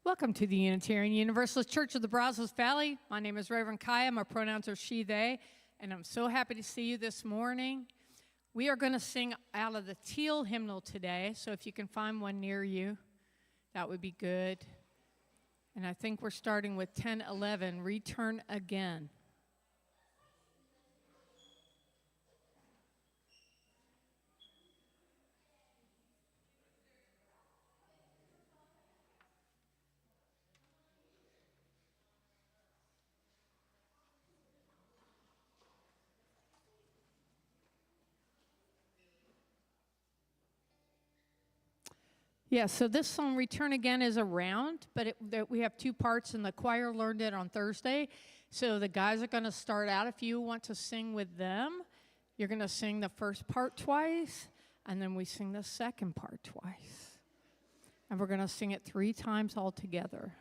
Welcome to the Unitarian Universalist Church of the Brazos Valley. My name is Reverend Kiya. My pronouns are she, they, and I'm so happy to see you this morning. We are going to sing out of the Teal hymnal today, so if you can find one near you, that would be good. And I think we're starting with 10:11, Return Again. Yeah, so this song, Return Again, is a round, but we have two parts, and the choir learned it on Thursday. So the guys are going to start out. If you want to sing with them, you're going to sing the first part twice, and then we sing the second part twice. And we're going to sing it 3 times all together.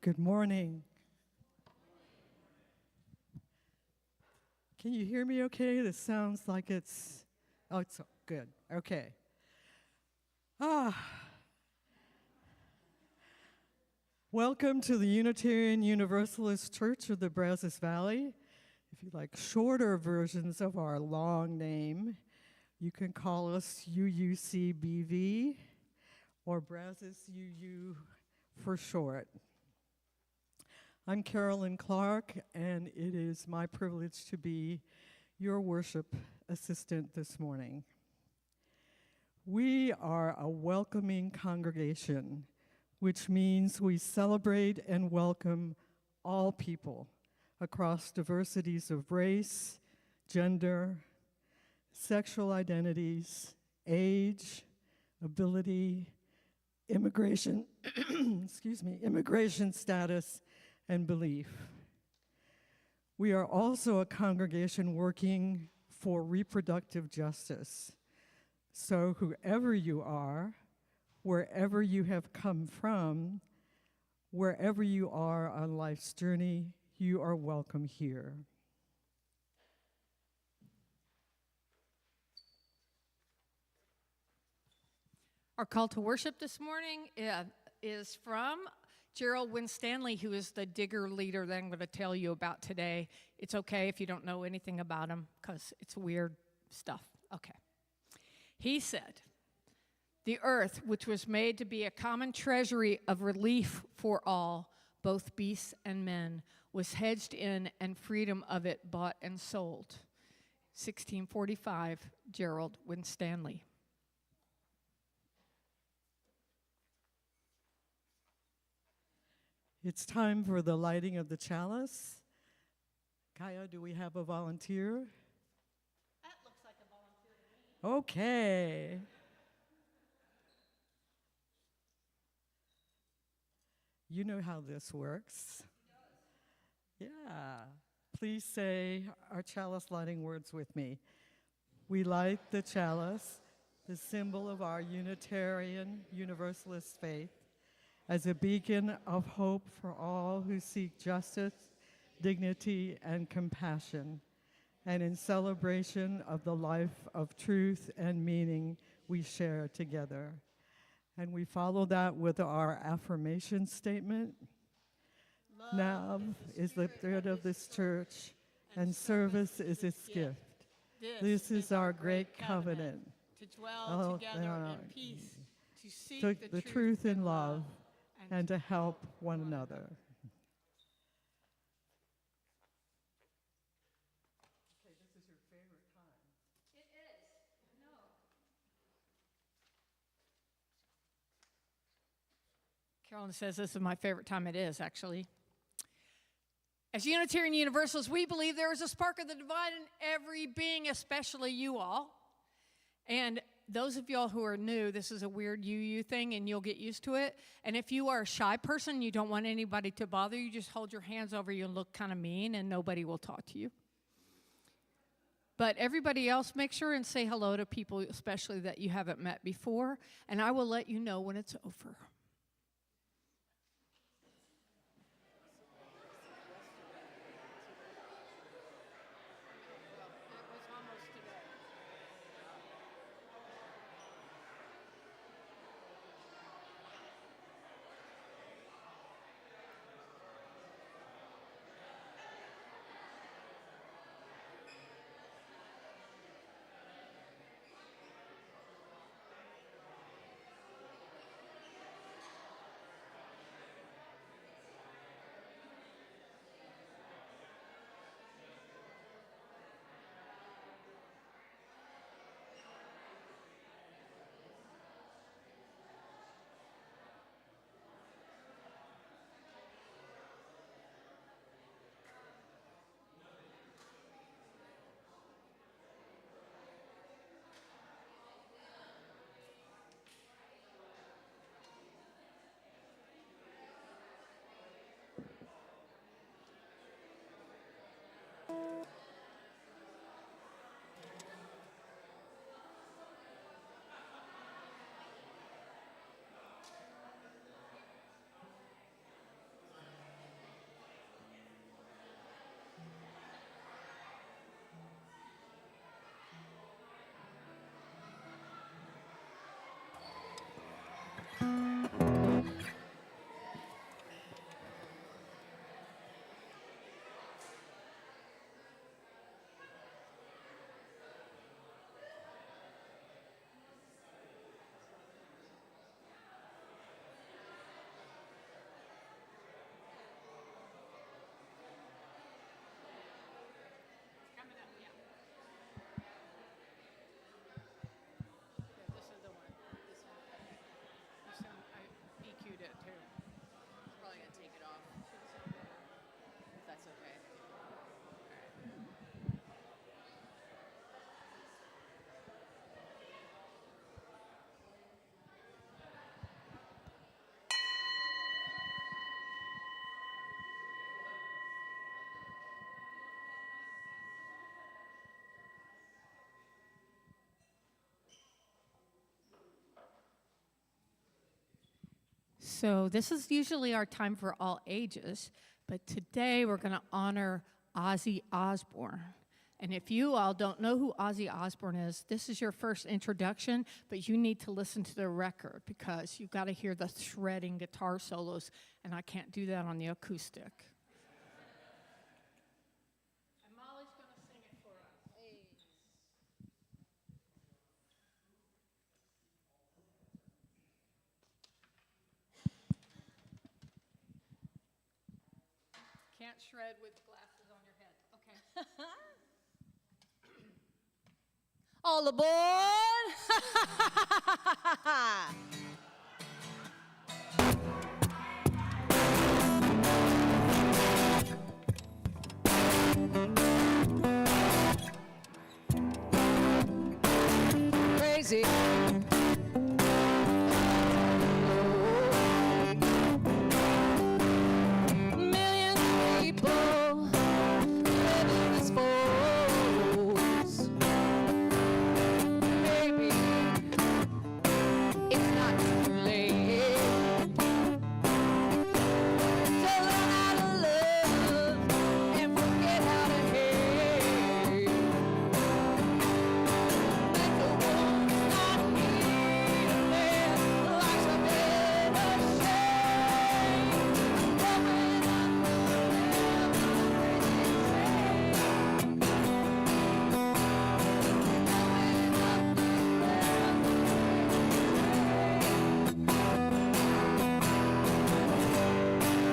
Good morning. Can you hear me okay? This sounds like it's good. Okay. Welcome to the Unitarian Universalist Church of the Brazos Valley. If you like shorter versions of our long name, you can call us UUCBV or Brazos UU for short. I'm Carolyn Clark, and it is my privilege to be your worship assistant this morning. We are a welcoming congregation, which means we celebrate and welcome all people across diversities of race, gender, sexual identities, age, ability, immigration, immigration status, and belief. We are also a congregation working for reproductive justice. So whoever you are, wherever you have come from, wherever you are on life's journey, you are welcome here. Our call to worship this morning is from Gerald Winstanley, who is the digger leader that I'm going to tell you about today. It's okay if you don't know anything about him, because it's weird stuff. Okay. He said, "The earth, which was made to be a common treasury of relief for all, both beasts and men, was hedged in and freedom of it bought and sold. 1645, Gerald Winstanley. It's time for the lighting of the chalice. Kiya, do we have a volunteer? That looks like a volunteer to me. Okay. You know how this works. Yeah. Please say our chalice lighting words with me. We light the chalice, the symbol of our Unitarian Universalist faith, as a beacon of hope for all who seek justice, dignity, and compassion, and in celebration of the life of truth and meaning we share together. And we follow that with our affirmation statement. Love is the thread of this church, and service is its gift. This is our great covenant, to dwell together in peace, to seek the truth in love, and to help one another. Okay, this is your favorite time. It is. No. Carolyn says this is my favorite time. It is, actually. As Unitarian Universalists, we believe there is a spark of the divine in every being, especially you all. And those of y'all who are new, this is a weird UU thing, and you'll get used to it. And if you are a shy person, you don't want anybody to bother you, just hold your hands over you and look kind of mean, and nobody will talk to you. But everybody else, make sure and say hello to people, especially that you haven't met before, and I will let you know when it's over. So this is usually our time for all ages, but today we're going to honor Ozzy Osbourne. And if you all don't know who Ozzy Osbourne is, this is your first introduction, but you need to listen to the record because you've got to hear the shredding guitar solos, and I can't do that on the acoustic. And Molly's going to sing it for us. Can't shred with glasses on your head. Okay. All aboard! Crazy. Millions of people living as foes. Maybe it's not too late to learn how to love and forget how to hate. Mental wounds not healing, life's a bit of shame. Growing up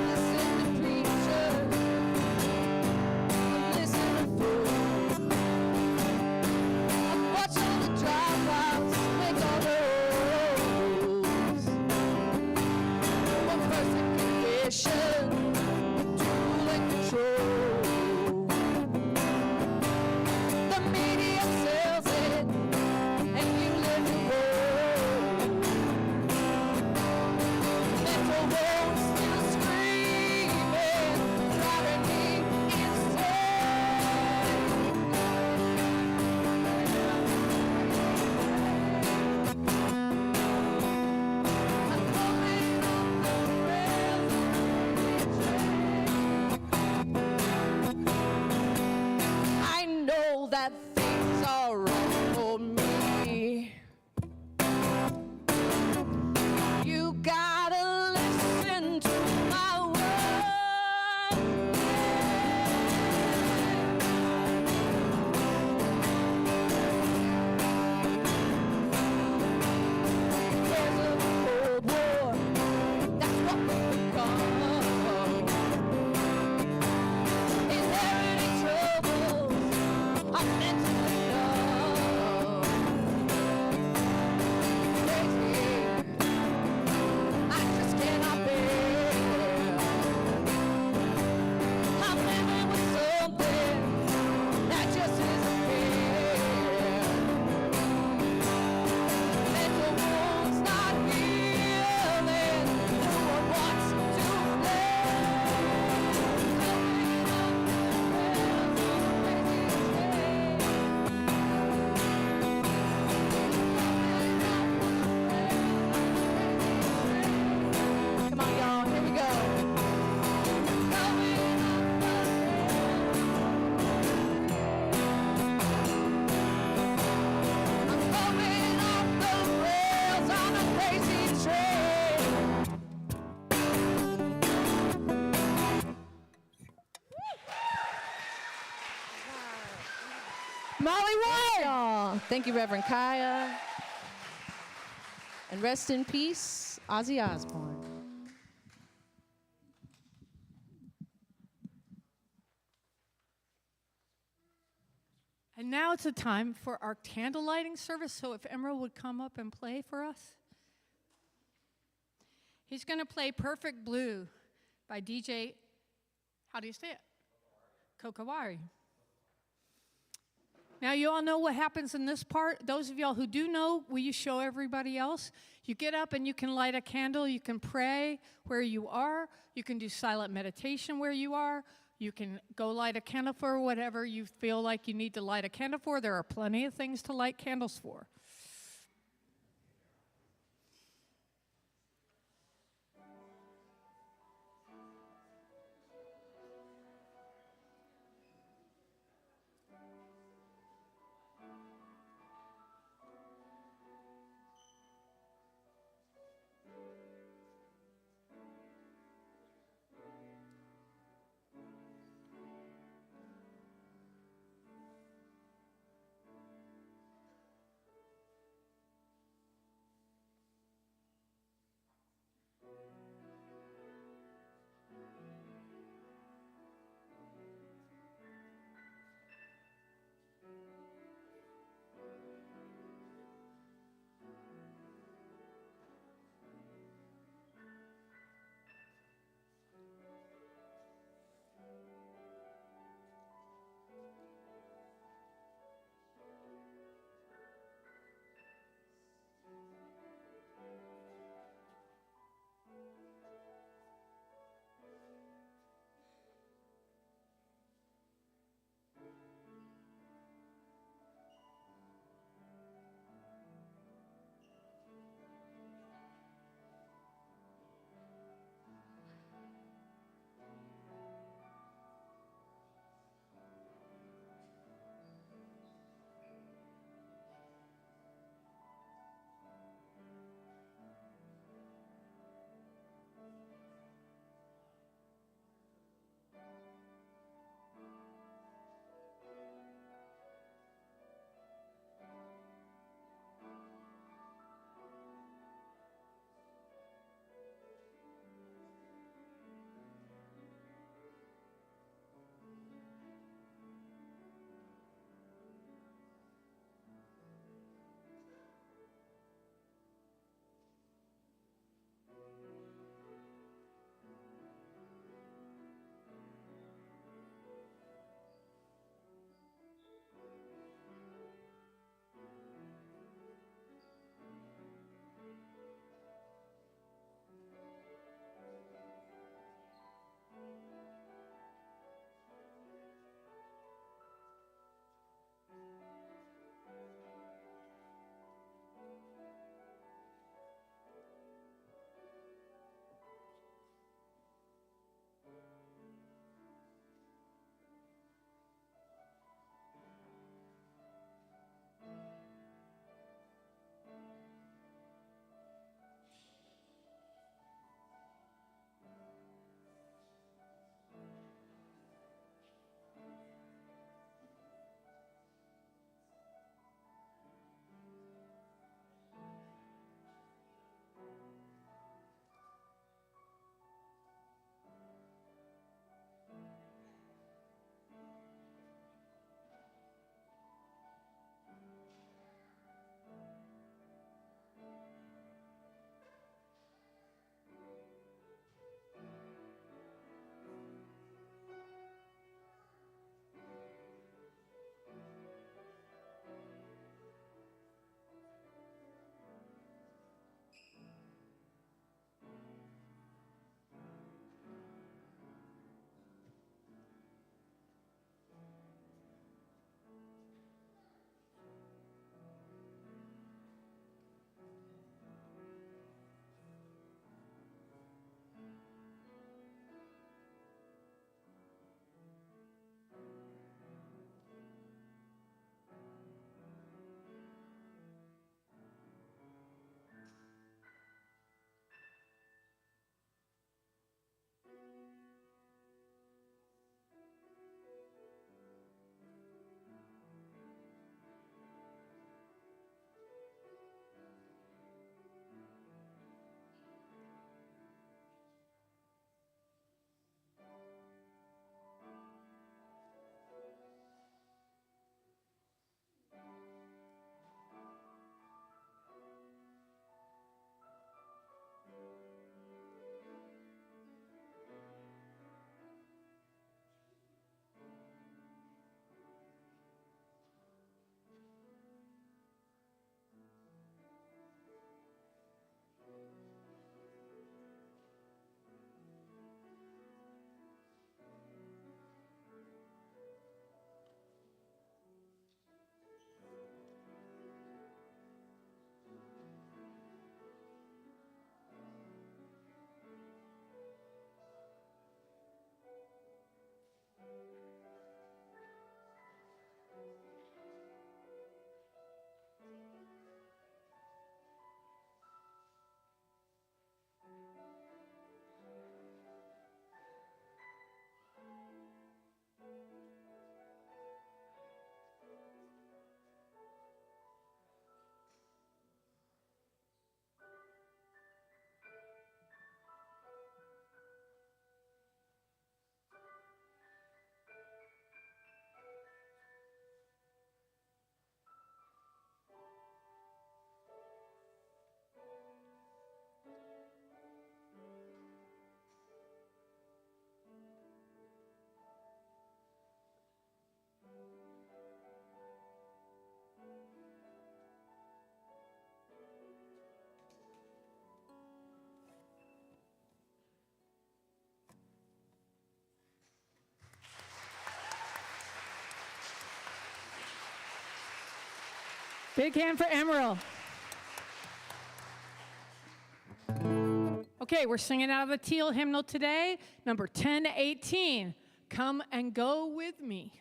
listen to preachers, listen to fools. Watch all the dropouts make all the rules. One person condition, tool and control. The media sells it, and you live your role. Mental wounds still screaming, driving me insane. I'm coming off the rails on a train. I know that things are wrong for me. You gotta listen to my words. There's a cold war, that's what we've become. Inheriting troubles, I'm mentally numb. Crazy. I just cannot bear. I'm living with something that just isn't fair. Mental wounds not healing. No one wants to Come on, y'all, here we go. I'm coming off the rails on a crazy train. Molly Ward! Y'all. Thank you, Reverend Kiya. And rest in peace, Ozzy Osbourne. And now it's a time for our candle lighting service. So if Emerald would come up and play for us. He's going to play Perfect Blue by DJ, how do you say it? Kokawari. Now you all know what happens in this part. Those of y'all who do know, will you show everybody else? You get up and you can light a candle. You can pray where you are. You can do silent meditation where you are. You can go light a candle for whatever you feel like you need to light a candle for. There are plenty of things to light candles for. Big hand for Emerald. Okay, we're singing out of the Teal hymnal today, number 1018. Come and go with me.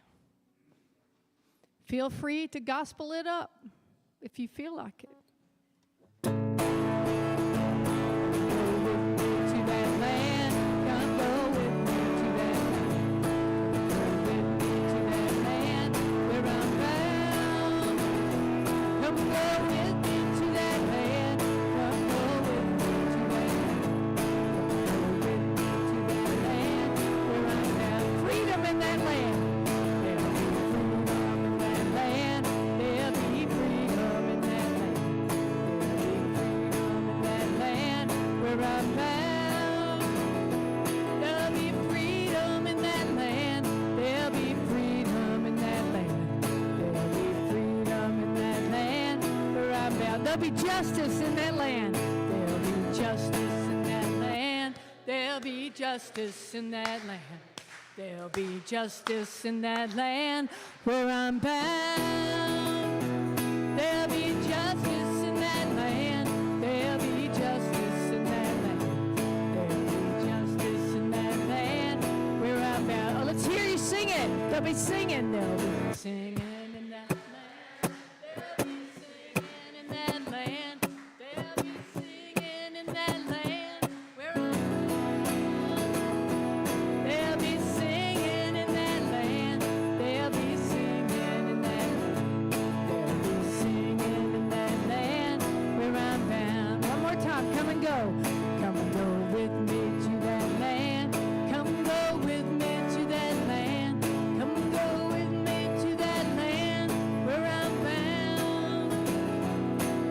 Feel free to gospel it up if you feel like it. There'll be justice in that land. There'll be justice in that land. There'll be justice in that land. There'll be justice in that land where I'm bound. There'll be justice in that land. There'll be justice in that land. There'll be justice in that land where I'm bound. Oh, let's hear you sing it. They'll be singing. They'll be singing in that land. They'll be singing in that land. They'll be singing in that land where I'm bound. They'll be singing in that land. They'll be singing in that land. They'll be singing in that land where I'm bound. One more time. Come and go. Come and go with me to that land. Come go with me to that land. Come go with me to that land where I'm bound.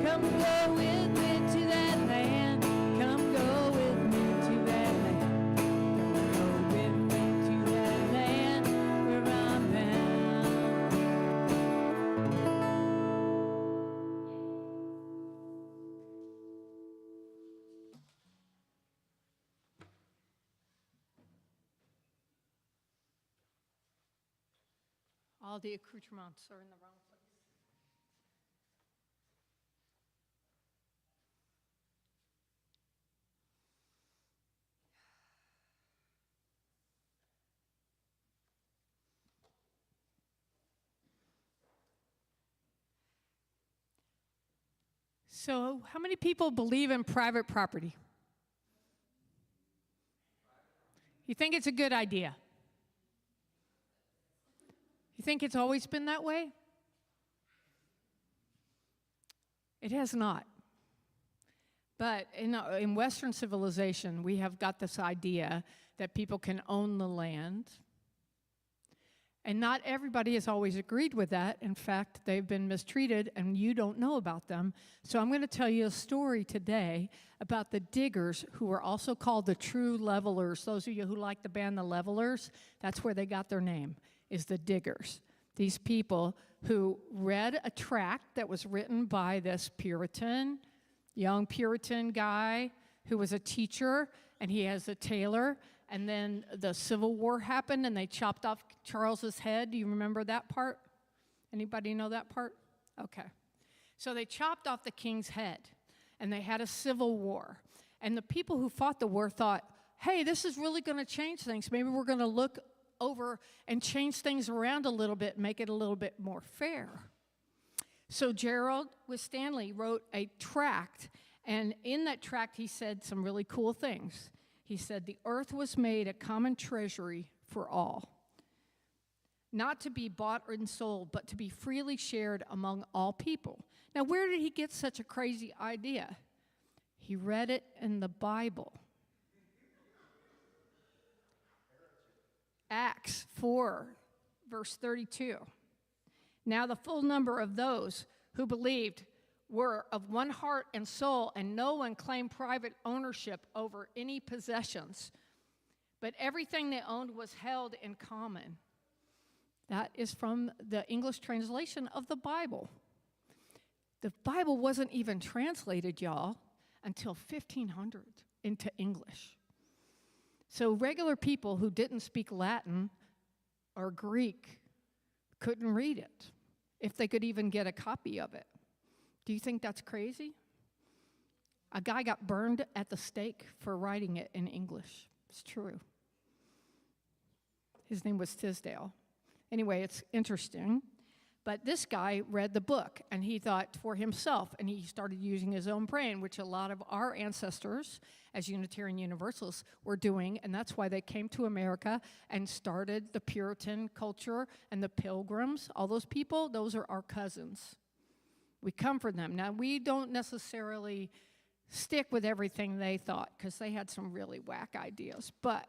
Come go with me to that land. Come go with me to that land. Come go with me to that land where I'm bound. All the accoutrements are in the wrong place. So, how many people believe in private property? You think it's a good idea? You think it's always been that way? It has not. But in Western civilization, we have got this idea that people can own the land. And not everybody has always agreed with that. In fact, they've been mistreated, and you don't know about them. So I'm going to tell you a story today about the diggers, who were also called the true levelers. Those of you who like the band The Levelers, that's where they got their name, is the diggers. These people who read a tract that was written by this Puritan, young Puritan guy who was a teacher, and he has a tailor. And then the Civil War happened, and they chopped off Charles's head. Do you remember that part? Anybody know that part? Okay. So they chopped off the king's head, and they had a civil war. And the people who fought the war thought, hey, this is really going to change things. Maybe we're going to look over and change things around a little bit, make it a little bit more fair. So Gerald Winstanley wrote a tract, and in that tract he said some really cool things. He said, the earth was made a common treasury for all, not to be bought and sold, but to be freely shared among all people. Now, where did he get such a crazy idea? He read it in the Bible. Acts 4, verse 32. Now the full number of those who believed were of one heart and soul, and no one claimed private ownership over any possessions, but everything they owned was held in common. That is from the English translation of the Bible. The Bible wasn't even translated, y'all, until 1500 into English. So regular people who didn't speak Latin or Greek couldn't read it, if they could even get a copy of it. Do you think that's crazy? A guy got burned at the stake for writing it in English. It's true. His name was Tisdale. Anyway, it's interesting. But this guy read the book, and he thought for himself, and he started using his own brain, which a lot of our ancestors as Unitarian Universalists were doing, and that's why they came to America and started the Puritan culture and the Pilgrims. All those people, those are our cousins. We come from them. Now, we don't necessarily stick with everything they thought, because they had some really whack ideas, but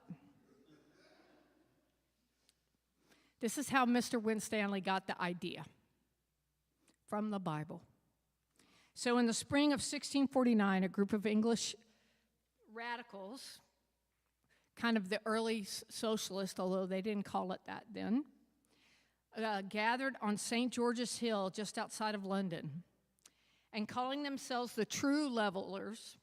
this is how Mr. Winstanley got the idea from the Bible. So in the spring of 1649, a group of English radicals, kind of the early socialists, although they didn't call it that then, gathered on St. George's Hill just outside of London, and calling themselves the True Levelers,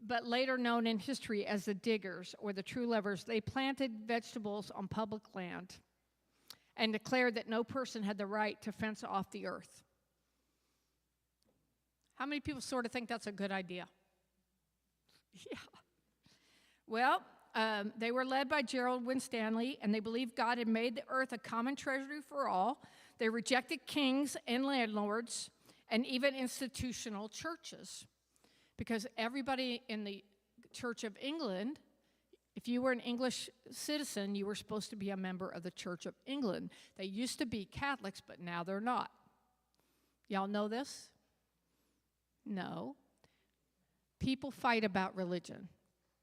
but later known in history as the Diggers or the True Levelers, they planted vegetables on public land and declared that no person had the right to fence off the earth. How many people sort of think that's a good idea? Yeah. Well, they were led by Gerald Winstanley, and they believed God had made the earth a common treasury for all. They rejected kings and landlords and even institutional churches, because everybody in the Church of England, if you were an English citizen, you were supposed to be a member of the Church of England. They used to be Catholics, but now they're not. Y'all know this? No. People fight about religion.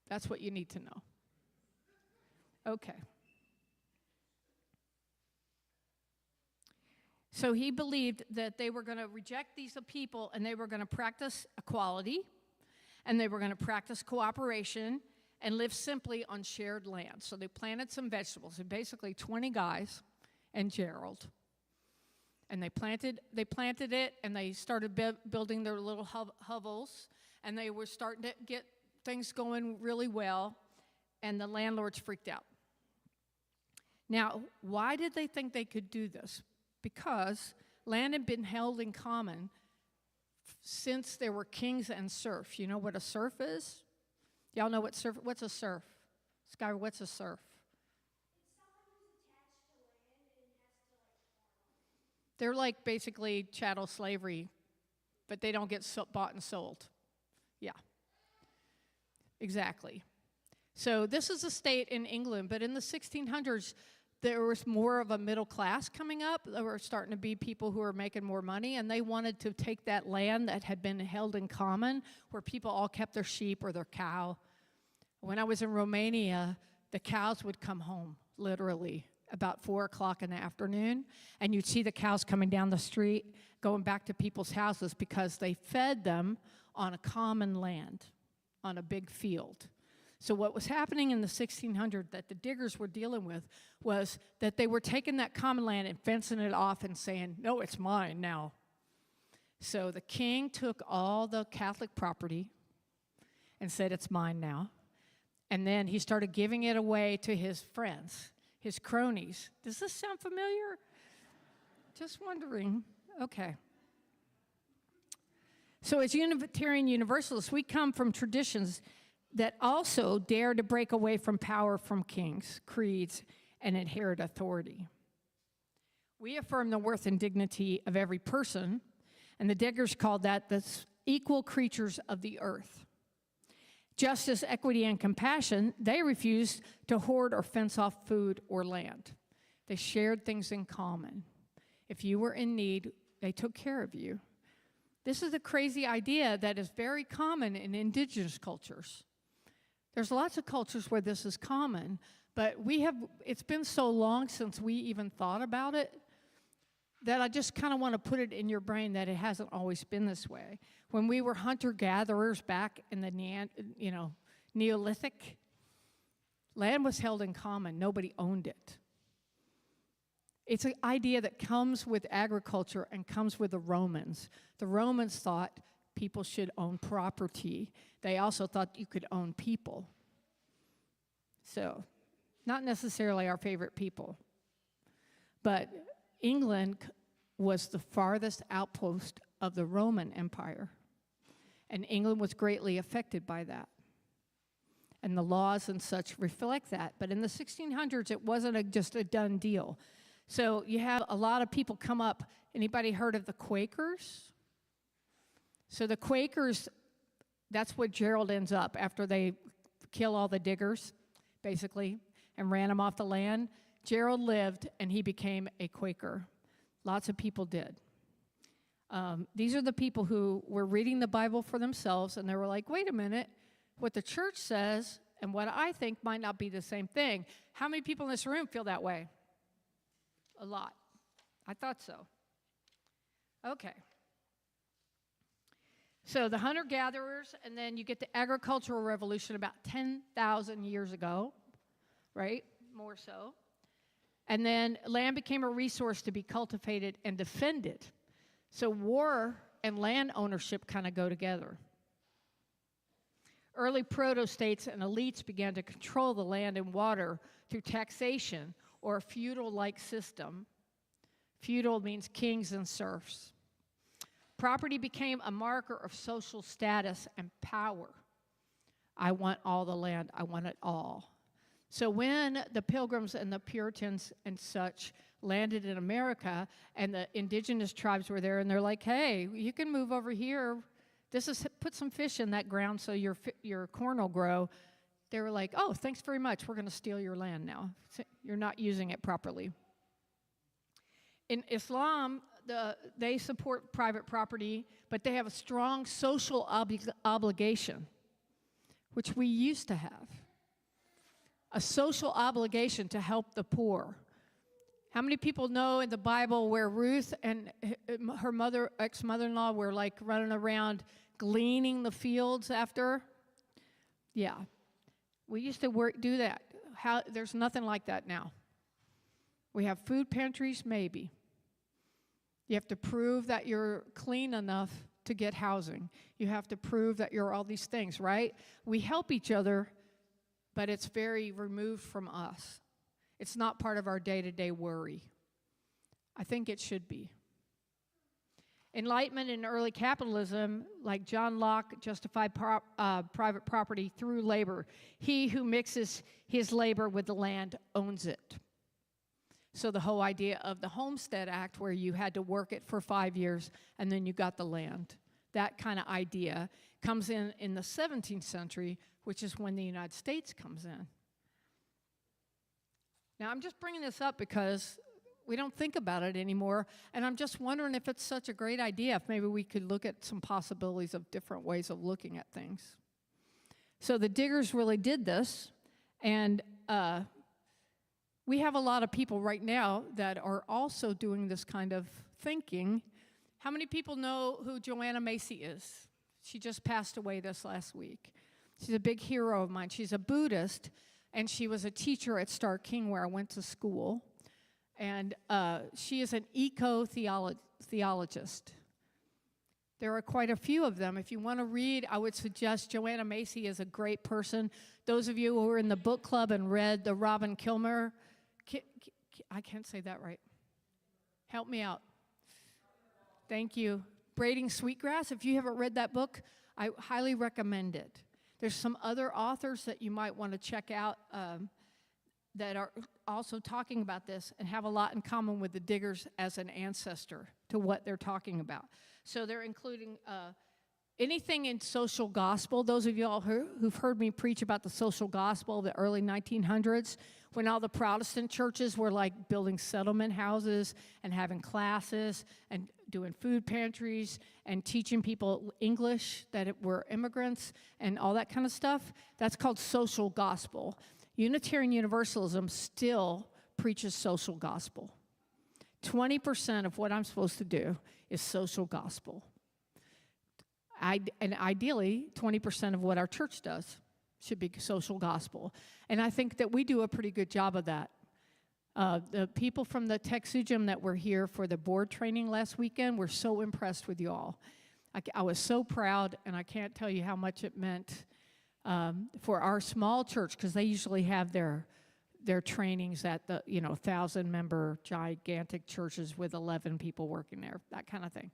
That's what you need to know. Okay. So he believed that they were going to reject these people, and they were going to practice equality, and they were going to practice cooperation, and live simply on shared land. So they planted some vegetables, and basically 20 guys and Gerald. And they planted it, and they started building their little hovels, and they were starting to get things going really well, and the landlords freaked out. Now, why did they think they could do this? Because land had been held in common since there were kings and serfs. You know what a serf is? Y'all know what's a serf? Sky, what's a serf? They're like basically chattel slavery, but they don't get bought and sold. Yeah, exactly. So this is a state in England, but in the 1600s, there was more of a middle class coming up. There were starting to be people who were making more money, and they wanted to take that land that had been held in common, where people all kept their sheep or their cow. When I was in Romania, the cows would come home, literally, about 4 o'clock in the afternoon, and you'd see the cows coming down the street, going back to people's houses because they fed them on a common land, on a big field. So what was happening in the 1600s that the diggers were dealing with was that they were taking that common land and fencing it off and saying, no, it's mine now. So the king took all the Catholic property and said, it's mine now. And then he started giving it away to his friends, his cronies. Does this sound familiar? Just wondering. Okay. So as Unitarian Universalists, we come from traditions that also dare to break away from power from kings, creeds, and inherit authority. We affirm the worth and dignity of every person, and the diggers called that the equal creatures of the earth. Justice, equity, and compassion, they refused to hoard or fence off food or land. They shared things in common. If you were in need, they took care of you. This is a crazy idea that is very common in indigenous cultures. There's lots of cultures where this is common, but it's been so long since we even thought about it that I just kind of want to put it in your brain that it hasn't always been this way. When we were hunter-gatherers back in the Neolithic, land was held in common. Nobody owned it. It's an idea that comes with agriculture and comes with the Romans. The Romans thought people should own property. They also thought you could own people. So, not necessarily our favorite people. But England was the farthest outpost of the Roman Empire. And England was greatly affected by that. And the laws and such reflect that. But in the 1600s, it wasn't just a done deal. So you have a lot of people come up. Anybody heard of the Quakers? So the Quakers, that's what Gerald ends up after they kill all the diggers, basically, and ran them off the land. Gerald lived, and he became a Quaker. Lots of people did. These are the people who were reading the Bible for themselves, and they were like, wait a minute, what the church says and what I think might not be the same thing. How many people in this room feel that way? A lot. I thought so. Okay. So the hunter-gatherers, and then you get the agricultural revolution about 10,000 years ago, right? More so. And then land became a resource to be cultivated and defended. So war and land ownership kind of go together. Early proto-states and elites began to control the land and water through taxation or a feudal-like system. Feudal means kings and serfs. Property became a marker of social status and power. I want all the land. I want it all. So when the Pilgrims and the Puritans and such landed in America and the indigenous tribes were there and they're like, hey, you can move over here. This is put some fish in that ground so your corn will grow. They were like, oh, thanks very much. We're going to steal your land now. You're not using it properly. In Islam, they support private property, but they have a strong social obligation, which we used to have. A social obligation to help the poor. How many people know in the Bible where Ruth and her ex-mother-in-law were like running around gleaning the fields after? Yeah. We used to do that. There's nothing like that now. We have food pantries, maybe. You have to prove that you're clean enough to get housing. You have to prove that you're all these things, right? We help each other, but it's very removed from us. It's not part of our day-to-day worry. I think it should be. Enlightenment in early capitalism, like John Locke justified private property through labor. He who mixes his labor with the land owns it. So the whole idea of the Homestead Act, where you had to work it for 5 years and then you got the land, that kind of idea comes in the 17th century, which is when the United States comes in. Now, I'm just bringing this up because we don't think about it anymore, and I'm just wondering if it's such a great idea, if maybe we could look at some possibilities of different ways of looking at things. So the diggers really did this, and we have a lot of people right now that are also doing this kind of thinking. How many people know who Joanna Macy is? She just passed away this last week. She's a big hero of mine. She's a Buddhist, and she was a teacher at Stark King where I went to school. And she is an eco-theologist. There are quite a few of them. If you want to read, I would suggest Joanna Macy is a great person. Those of you who were in the book club and read the Robin Kilmer, I can't say that right. Help me out. Thank you. Braiding Sweetgrass, if you haven't read that book, I highly recommend it. There's some other authors that you might want to check out that are also talking about this and have a lot in common with the diggers as an ancestor to what they're talking about. So they're including anything in social gospel. Those of you all who've heard me preach about the social gospel of the early 1900s, when all the Protestant churches were like building settlement houses and having classes and doing food pantries and teaching people English that were immigrants and all that kind of stuff, that's called social gospel. Unitarian Universalism still preaches social gospel. 20% of what I'm supposed to do is social gospel. And ideally, 20% of what our church does should be social gospel. And I think that we do a pretty good job of that. The people from the Texugium that were here for the board training last weekend were so impressed with you all. I was so proud, and I can't tell you how much it meant for our small church, because they usually have their trainings at the 1,000-member gigantic churches with 11 people working there, that kind of thing.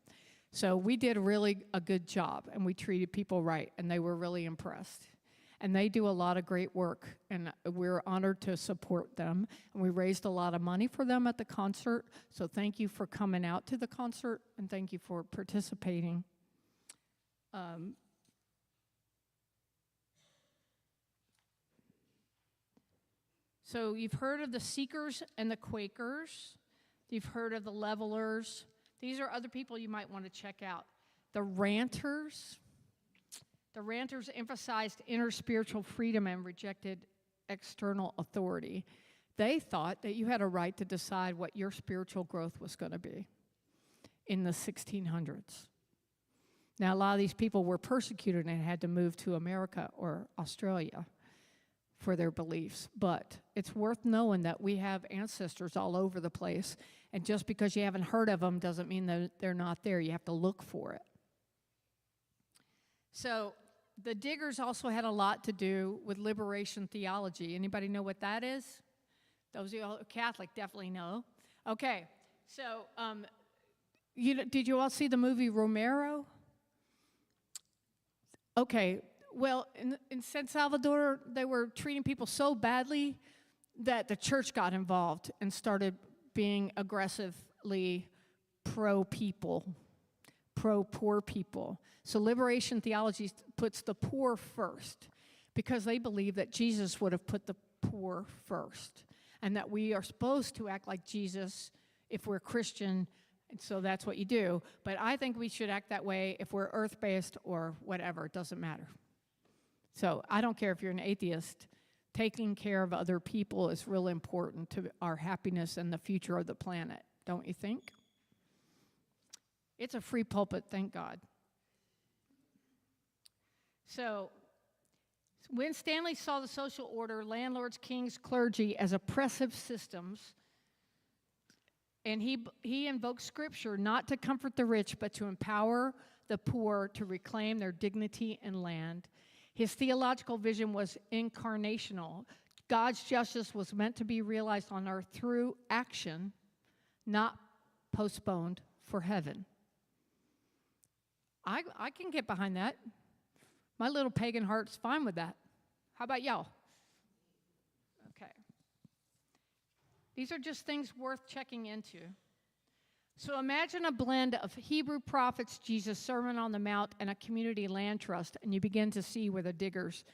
So we did really a good job, and we treated people right, and they were really impressed. And they do a lot of great work, and we're honored to support them. And we raised a lot of money for them at the concert, so thank you for coming out to the concert, and thank you for participating. So you've heard of the Seekers and the Quakers. You've heard of the Levelers. These are other people you might want to check out. The Ranters. The Ranters emphasized inner spiritual freedom and rejected external authority. They thought that you had a right to decide what your spiritual growth was going to be in the 1600s. Now, a lot of these people were persecuted and had to move to America or Australia for their beliefs. But it's worth knowing that we have ancestors all over the place, and just because you haven't heard of them doesn't mean that they're not there. You have to look for it. So the Diggers also had a lot to do with liberation theology. Anybody know what that is? Those of you all Catholic definitely know. Okay, so did you all see the movie Romero? Okay, well, in San Salvador, they were treating people so badly that the church got involved and started being aggressively pro-people, pro-poor people. So liberation theology puts the poor first because they believe that Jesus would have put the poor first and that we are supposed to act like Jesus if we're Christian, and so that's what you do. But I think we should act that way if we're earth-based or whatever. It doesn't matter. So I don't care if you're an atheist. Taking care of other people is real important to our happiness and the future of the planet, don't you think? It's a free pulpit, thank God. So when Stanley saw the social order, landlords, kings, clergy as oppressive systems, and he invoked scripture not to comfort the rich, but to empower the poor to reclaim their dignity and land. His theological vision was incarnational. God's justice was meant to be realized on earth through action, not postponed for heaven. I can get behind that. My little pagan heart's fine with that. How about y'all? Okay. These are just things worth checking into. So imagine a blend of Hebrew prophets, Jesus' Sermon on the Mount, and a community land trust, and you begin to see where the Diggers'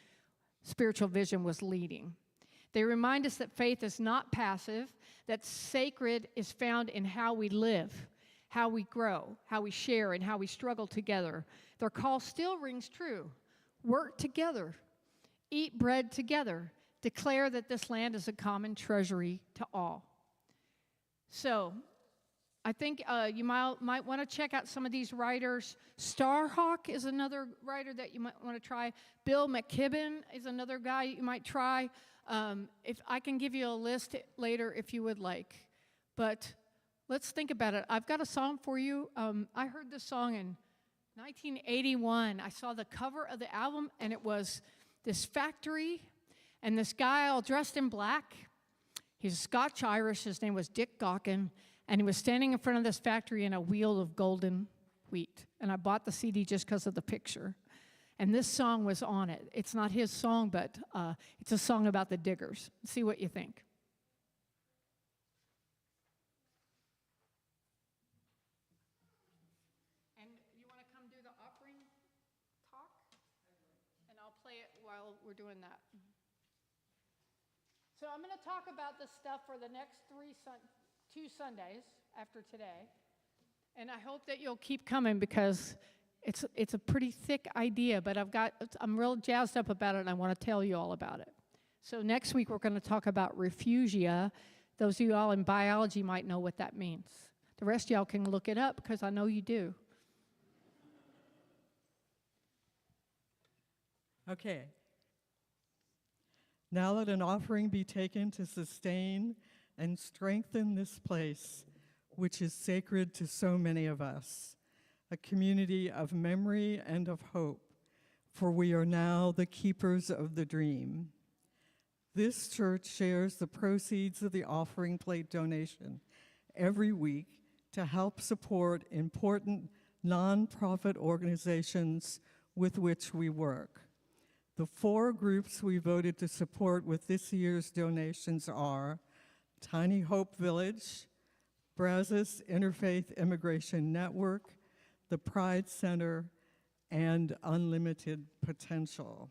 spiritual vision was leading. They remind us that faith is not passive, that sacred is found in how we live, how we grow, how we share, and how we struggle together. Their call still rings true. Work together. Eat bread together. Declare that this land is a common treasury to all. So I think you might want to check out some of these writers. Starhawk is another writer that you might want to try. Bill McKibben is another guy you might try. If I can give you a list later if you would like. But let's think about it. I've got a song for you. I heard this song in 1981. I saw the cover of the album, and it was this factory, and this guy all dressed in black. He's Scotch-Irish. His name was Dick Gaughan, and he was standing in front of this factory in a wheel of golden wheat. And I bought the CD just because of the picture. And this song was on it. It's not his song, but it's a song about the Diggers. See what you think. While we're doing that. So I'm going to talk about this stuff for the next 2 Sundays after today. And I hope that you'll keep coming because it's a pretty thick idea, but I'm real jazzed up about it and I want to tell you all about it. So next week we're going to talk about refugia. Those of you all in biology might know what that means. The rest of y'all can look it up because I know you do. Okay. Now let an offering be taken to sustain and strengthen this place, which is sacred to so many of us, a community of memory and of hope, for we are now the keepers of the dream. This church shares the proceeds of the offering plate donation every week to help support important nonprofit organizations with which we work. The 4 groups we voted to support with this year's donations are Tiny Hope Village, Brazos Interfaith Immigration Network, the Pride Center, and Unlimited Potential.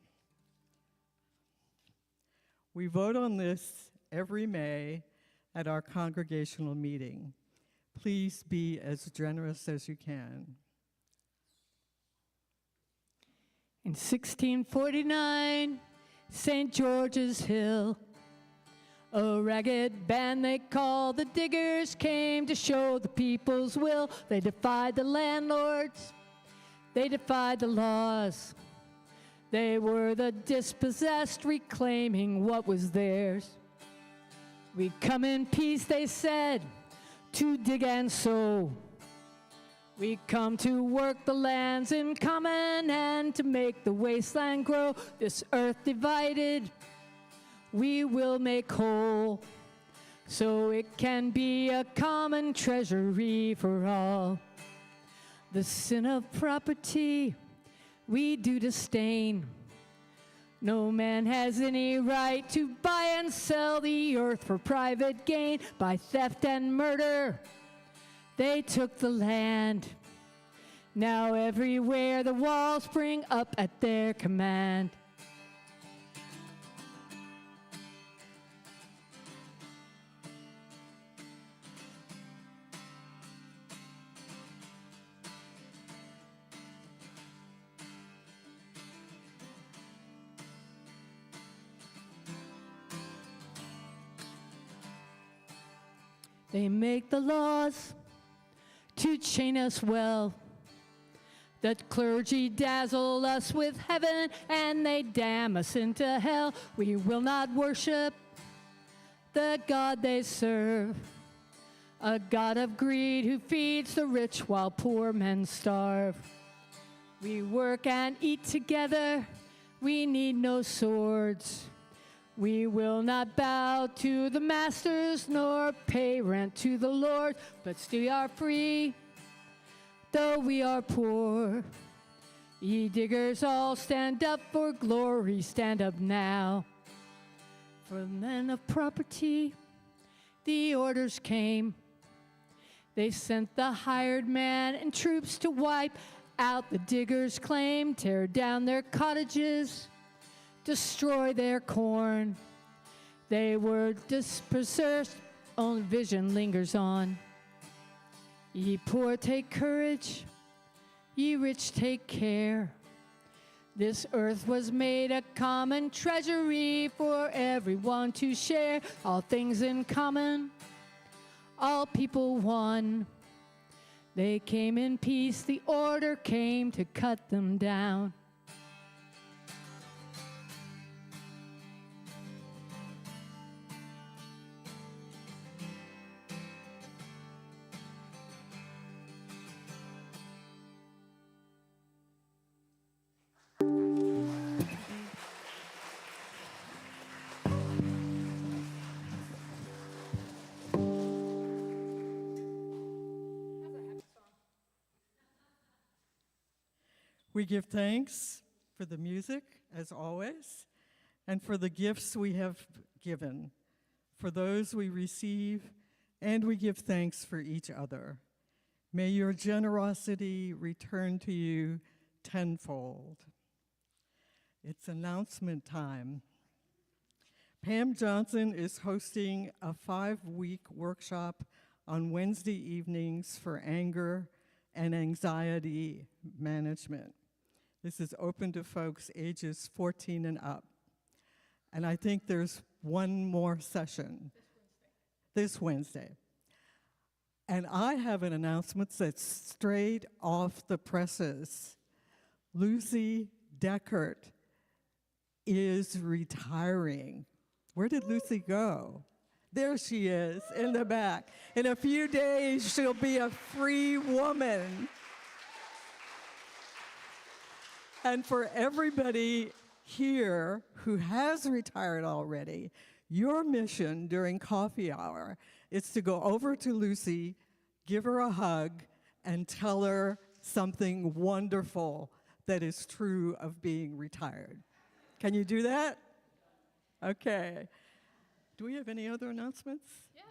We vote on this every May at our congregational meeting. Please be as generous as you can. In 1649, St. George's Hill, a ragged band they called the Diggers came to show the people's will. They defied the landlords, they defied the laws. They were the dispossessed, reclaiming what was theirs. We come in peace, they said, to dig and sow. We come to work the lands in common and to make the wasteland grow. This earth divided, we will make whole, so it can be a common treasury for all. The sin of property we do disdain. No man has any right to buy and sell the earth for private gain. By theft and murder, they took the land. Now everywhere the walls spring up at their command. They make the laws to chain us well. The clergy dazzle us with heaven and they damn us into hell. We will not worship the God they serve, a God of greed who feeds the rich while poor men starve. We work and eat together, we need no swords. We will not bow to the masters nor pay rent to the Lord, but still we are free, though we are poor. Ye diggers all stand up for glory, stand up now. For the men of property, the orders came. They sent the hired man and troops to wipe out the diggers' claim, tear down their cottages, destroy their corn. They were dispersed, only vision lingers on. Ye poor, take courage, ye rich, take care. This earth was made a common treasury for everyone to share. All things in common, all people one. They came in peace, the order came to cut them down. We give thanks for the music, as always, and for the gifts we have given, for those we receive, and we give thanks for each other. May your generosity return to you tenfold. It's announcement time. Pam Johnson is hosting a 5-week workshop on Wednesday evenings for anger and anxiety management. This is open to folks ages 14 and up. And I think there's one more session this Wednesday. And I have an announcement that's straight off the presses. Lucy Deckert is retiring. Where did Lucy go? There she is in the back. In a few days, she'll be a free woman. And for everybody here who has retired already, your mission during coffee hour is to go over to Lucy, give her a hug, and tell her something wonderful that is true of being retired. Can you do that? Okay. Do we have any other announcements? Yes.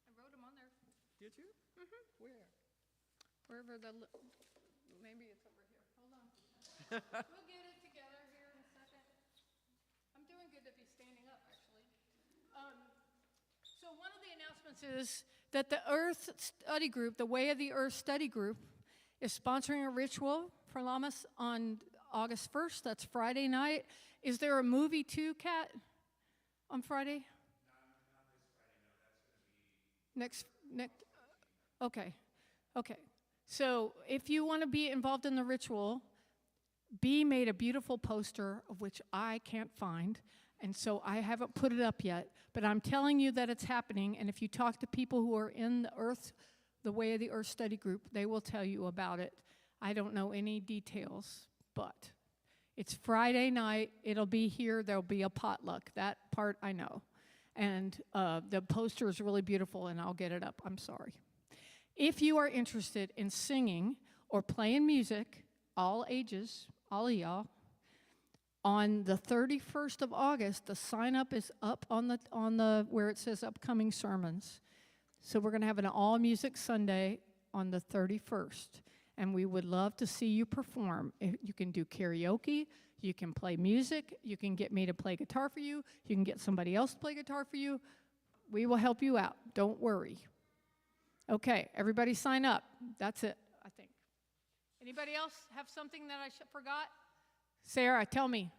I wrote them on there. Did you? Where? Wherever maybe it's over here. Hold on. We'll get it together here in a second. I'm doing good to be standing up, actually. So one of the announcements is that the Earth Study Group, the Way of the Earth Study Group, is sponsoring a ritual for Lammas on August 1st. That's Friday night. Is there a movie too, Kat, on Friday? Not this Friday, no, that's going to be Next, okay. So if you want to be involved in the ritual, B made a beautiful poster of which I can't find, and so I haven't put it up yet, but I'm telling you that it's happening, and if you talk to people who are in the Way of the Earth Study Group, they will tell you about it. I don't know any details, but it's Friday night. It'll be here. There'll be a potluck. That part I know. And the poster is really beautiful, and I'll get it up. I'm sorry. If you are interested in singing or playing music, all ages, all of y'all, on the 31st of August, the sign up is up on the where it says upcoming sermons. So we're going to have an all music Sunday on the 31st, and we would love to see you perform. You can do karaoke, you can play music, you can get me to play guitar for you, you can get somebody else to play guitar for you. We will help you out. Don't worry. Okay, everybody sign up. That's it, I think. Anybody else have something that I forgot? Sarah, tell me.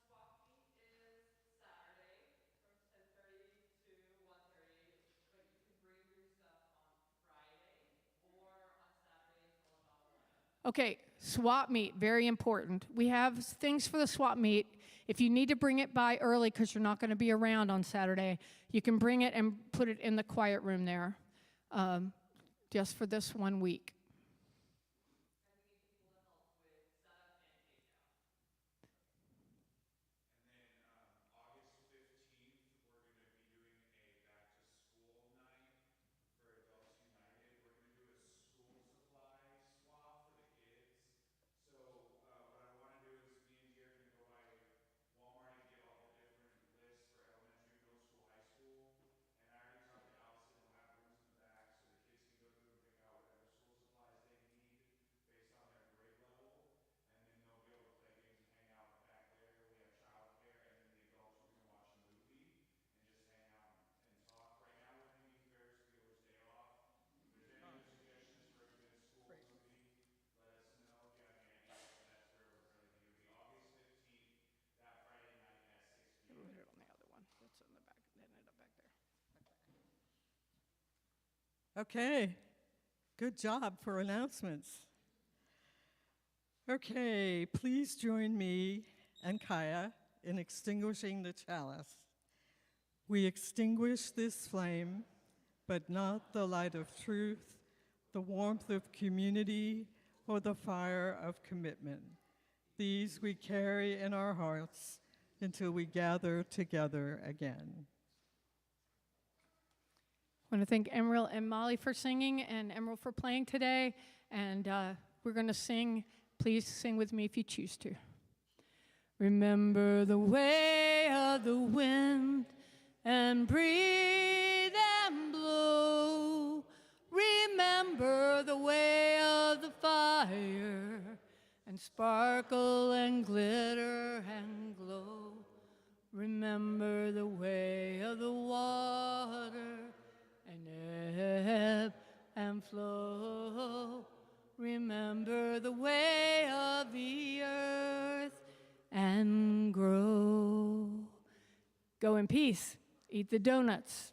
Swap meet is Saturday from 10:30 to 1:30, but you can bring your stuff on Friday or on Saturday until about 11. Okay, swap meet, very important. We have things for the swap meet. If you need to bring it by early because you're not going to be around on Saturday, you can bring it and put it in the quiet room there, just for this 1 week. Okay, good job for announcements. Okay, please join me and Kiya in extinguishing the chalice. We extinguish this flame, but not the light of truth, the warmth of community, or the fire of commitment. These we carry in our hearts until we gather together again. I want to thank Emerald and Molly for singing and Emerald for playing today. And we're going to sing. Please sing with me if you choose to. Remember the way of the wind and breathe and blow. Remember the way of the fire and sparkle and glitter and glow. Remember the way of the water and ebb and flow. Remember the way of the earth and grow. Go in peace. Eat the donuts.